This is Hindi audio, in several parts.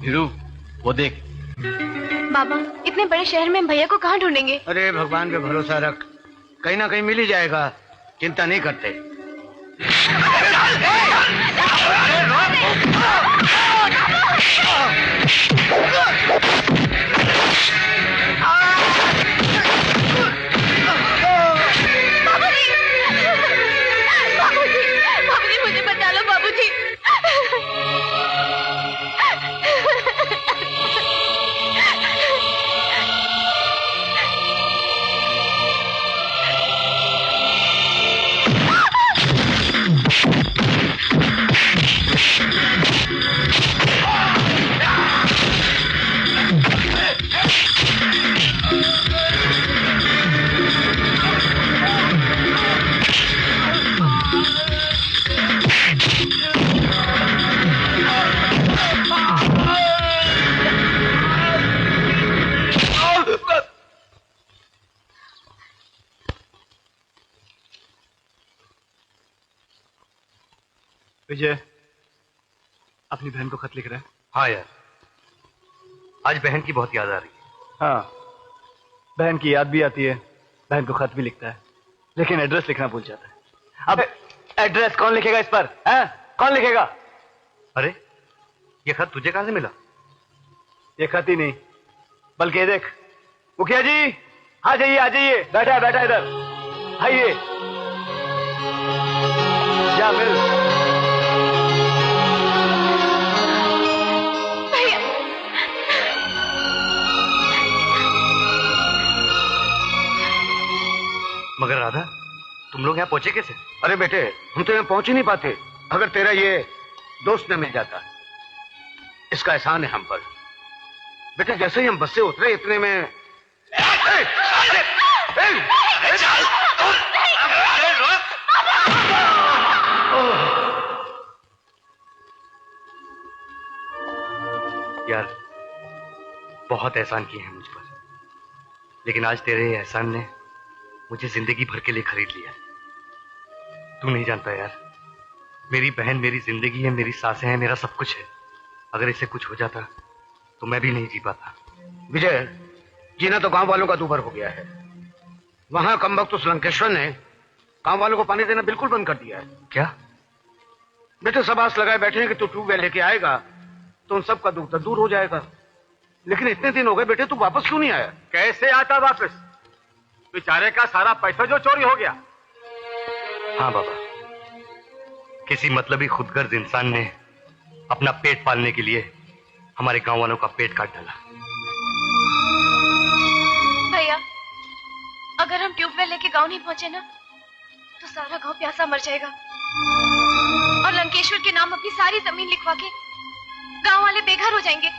हीरू, वो देख। बाबा, इतने बड़े शहर में भैया को कहाँ ढूंढेंगे? अरे भगवान पे भरोसा रख, कहीं ना कहीं मिल ही जाएगा, चिंता नहीं करते। बाबूजी, मुझे बचा लो बाबूजी। विजय, अपनी बहन को खत लिख रहा है? हाँ यार, आज बहन की बहुत याद आ रही है। हाँ, बहन की याद भी आती है, बहन को खत भी लिखता है, लेकिन एड्रेस लिखना भूल जाता है। अब एड्रेस कौन लिखेगा इस पर? कौन लिखेगा? अरे, ये खत तुझे कहां से मिला? ये खत ही नहीं, बल्कि ये देख। मुखिया जी, आ जाइए, आ जाइए, बैठा है, बैठा है इधर, आइए। जा मिल। मगर राधा, तुम लोग यहाँ पहुंचे कैसे? अरे बेटे, हम तो यहाँ पहुंच ही नहीं पाते अगर तेरा ये दोस्त न मिल जाता। इसका एहसान है हम पर। बेटे, जैसे ही हम बस से उतरे इतने में यार, बहुत एहसान किए हैं मुझ पर, लेकिन आज तेरे एहसान ने मुझे जिंदगी भर के लिए खरीद लिया है। तू नहीं जानता यार, मेरी बहन मेरी जिंदगी है, मेरी सांसें हैं, मेरा सब कुछ है। अगर इसे कुछ हो जाता तो मैं भी नहीं जी पाता। विजय, जीना तो गांव वालों का दूभर हो गया है। वहां कमबख्त उस लंकेश्वर ने गांव वालों को पानी देना बिल्कुल बंद कर दिया है। क्या? बेटे, सब आस लगाए बैठे हैं कि तू ट्यूबवेल लेके आएगा तो उन सब का दुख दूर हो जाएगा। लेकिन इतने दिन हो गए बेटे, तू वापस क्यों नहीं आया? कैसे आता वापस? बेचारे का सारा पैसा जो चोरी हो गया। हाँ बाबा, किसी मतलबी खुदगर्ज इंसान ने अपना पेट पालने के लिए हमारे गांव वालों का पेट काट डाला। भैया, अगर हम ट्यूबवेल लेके गांव नहीं पहुंचे ना, तो सारा गांव प्यासा मर जाएगा और लंकेश्वर के नाम अपनी सारी जमीन लिखवा के गांव वाले बेघर हो जाएंगे।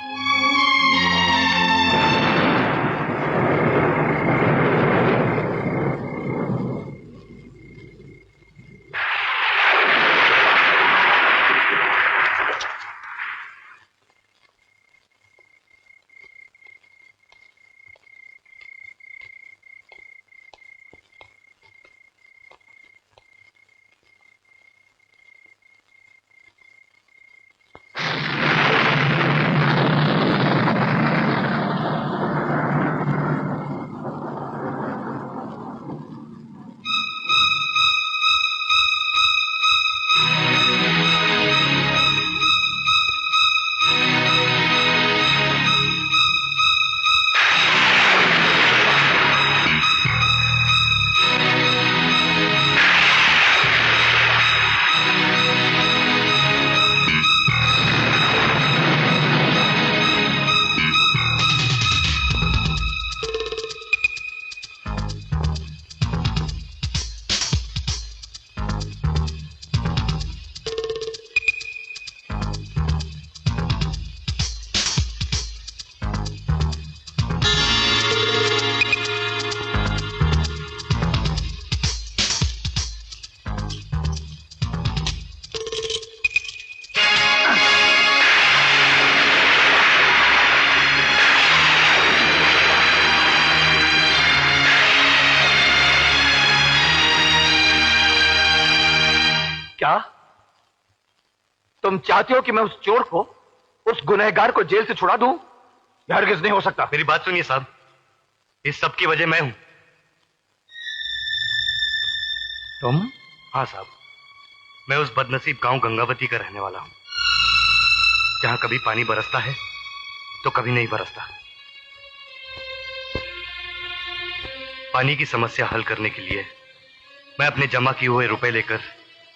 क्या तुम चाहते हो कि मैं उस चोर को उस गुनहगार को जेल से छुड़ा दूं? यह हरगिज नहीं हो सकता। मेरी बात सुनिए साहब, इस सब की वजह मैं हूं। तुम? हाँ साहब, मैं उस बदनसीब गांव गंगावती का रहने वाला हूं, जहां कभी पानी बरसता है तो कभी नहीं बरसता। पानी की समस्या हल करने के लिए मैं अपने जमा किए हुए रुपए लेकर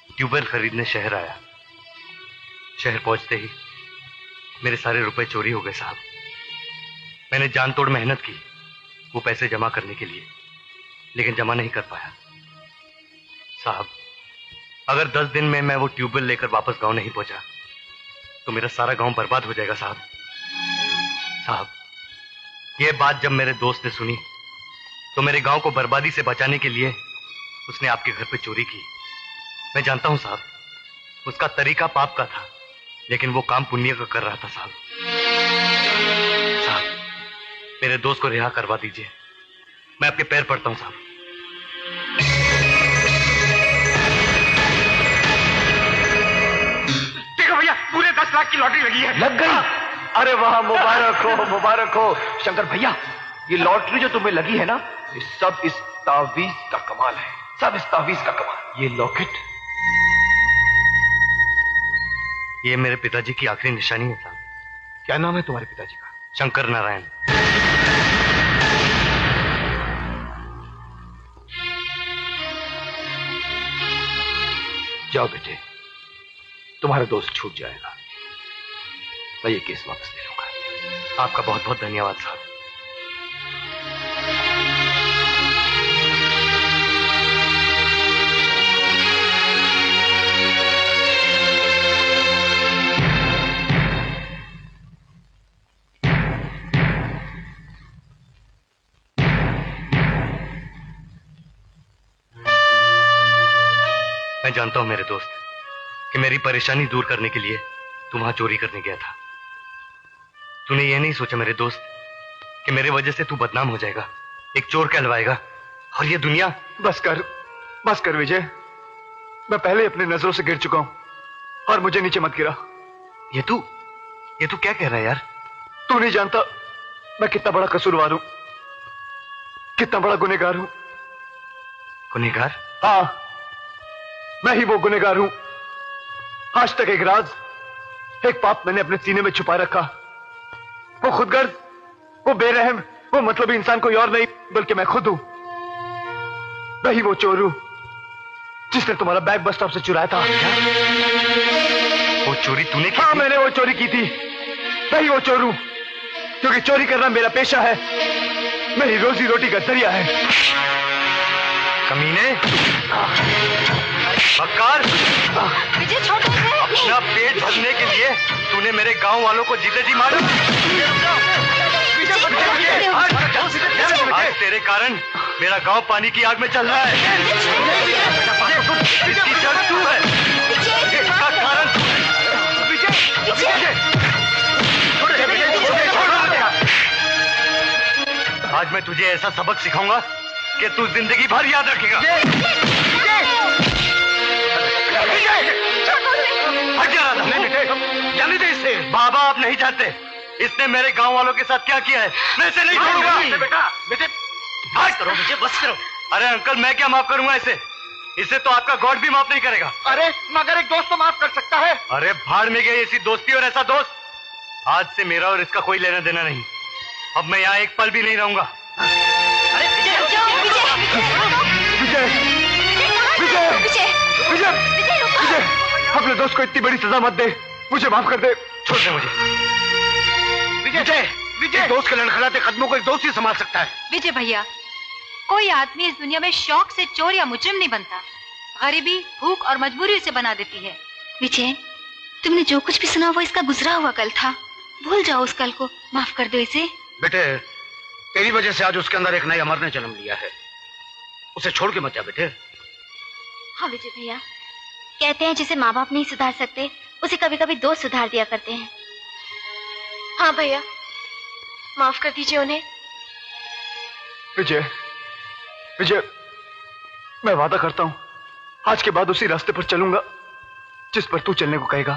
ट्यूबवेल खरीदने शहर आया। शहर पहुंचते ही मेरे सारे रुपए चोरी हो गए साहब। मैंने जान तोड़ मेहनत की वो पैसे जमा करने के लिए, लेकिन जमा नहीं कर पाया साहब। अगर 10 दिन में मैं वो ट्यूबवेल लेकर वापस गांव नहीं पहुंचा तो मेरा सारा गांव बर्बाद हो जाएगा साहब। साहब, ये बात जब मेरे दोस्त ने सुनी तो मेरे गांव को बर्बादी से बचाने के लिए उसने आपके घर पे चोरी की। मैं जानता हूं साहब, उसका तरीका पाप का था, लेकिन वो काम पुण्य का कर रहा था साहब। साहब, मेरे दोस्त को रिहा करवा दीजिए, मैं आपके पैर पड़ता हूं साहब। देखो भैया, पूरे 10 लाख की लॉटरी लगी है। लग गई? अरे वाह, मुबारक हो, मुबारक हो। शंकर भैया, ये लॉटरी जो तुम्हें लगी है ना, ये सब इस तावीज का कमाल है, सब इस तावीज का कमाल। ये लॉकेट, ये मेरे पिताजी की आखिरी निशानी है साहब। क्या नाम है तुम्हारे पिताजी का? शंकर नारायण। जाओ बेटे, तुम्हारा दोस्त छूट जाएगा। मैं ये केस वापस ले लूंगा। आपका बहुत बहुत धन्यवाद साहब। मैं जानता हूं मेरे दोस्त कि मेरी परेशानी दूर करने के लिए तू वहां चोरी करने गया था। तूने यह नहीं सोचा मेरे दोस्त कि मेरे वजह से तू बदनाम हो जाएगा, एक चोर कहलवाएगा, और ये दुनिया। बस कर विजय, मैं पहले अपने नजरों से गिर चुका हूं और मुझे नीचे मत गिरा। ये तू क्या कह रहा है यार? तू नहीं जानता मैं कितना बड़ा कसूरवार हूं, कितना बड़ा गुनहगार हूं। गुनहगार? हाँ, मैं ही वो गुनहगार हूं। आज तक एक राज, एक पाप मैंने अपने सीने में छुपा रखा। वो खुदगर्ज, वो बेरहम, वो मतलबी इंसान कोई और नहीं बल्कि मैं खुद हूं। मैं ही वो चोर हूं जिसने तुम्हारा बैग बस स्टॉप से चुराया था। वो चोरी तूने की? हाँ, मैंने वो चोरी की थी। मैं ही वो चोर हूं, क्योंकि चोरी करना मेरा पेशा है, मेरी रोजी रोटी का जरिया है। कमीने, बक्कार, विजय छोड़ दो इसे। अपना पेट भरने के लिए तूने मेरे गांव वालों को जीते जी मारा। आज तेरे कारण मेरा गांव पानी की आग में चल रहा है। इसकी जड़ तू है, इसका कारण तू है। आज मैं तुझे ऐसा सबक सिखाऊंगा कि तू जिंदगी भर याद रखेगा। जाने दे इसे। बाबा, आप नहीं जानते इसने मेरे गांव वालों के साथ क्या किया है। मैं इसे नहीं छोड़ूंगा। बेटे बस करो मुझे, बस करो। अरे अंकल, मैं क्या माफ करूंगा इसे? इसे तो आपका गॉड भी माफ नहीं करेगा। अरे मगर एक दोस्त तो माफ कर सकता है। अरे भाड़ में गई ऐसी दोस्ती और ऐसा दोस्त। आज से मेरा और इसका कोई लेना देना नहीं। अब मैं यहाँ एक पल भी नहीं रहूंगा। अरे विजय, विजय, विजय, विजय, विजय, अपने दोस्त को इतनी बड़ी सजा मत दे, मुझे माफ कर दे। छोड़ दे मुझे। विजय, विजय, दोस्त के लड़खड़ाते कदमों को एक दोस्त ही संभाल सकता है। विजय भैया, कोई आदमी इस दुनिया में शौक से चोर या मुजरिम नहीं बनता। गरीबी, भूख और मजबूरी उसे बना देती है। विजय, तुमने जो कुछ भी सुना वो इसका गुजरा हुआ कल था। भूल जाओ उस कल को, माफ कर दो इसे। बेटे, तेरी वजह से आज उसके अंदर एक नए अमर ने जन्म लिया है। उसे छोड़ के मत जा बेटे। हाँ विजय भैया, कहते हैं जिसे माँ बाप नहीं सुधार सकते उसे कभी कभी दोस्त सुधार दिया करते हैं। हाँ भैया, माफ कर दीजिए उन्हें। विजय, विजय, मैं वादा करता हूं आज के बाद उसी रास्ते पर चलूंगा जिस पर तू चलने को कहेगा।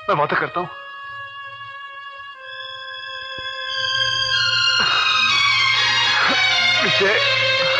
मैं वादा करता हूं। विजय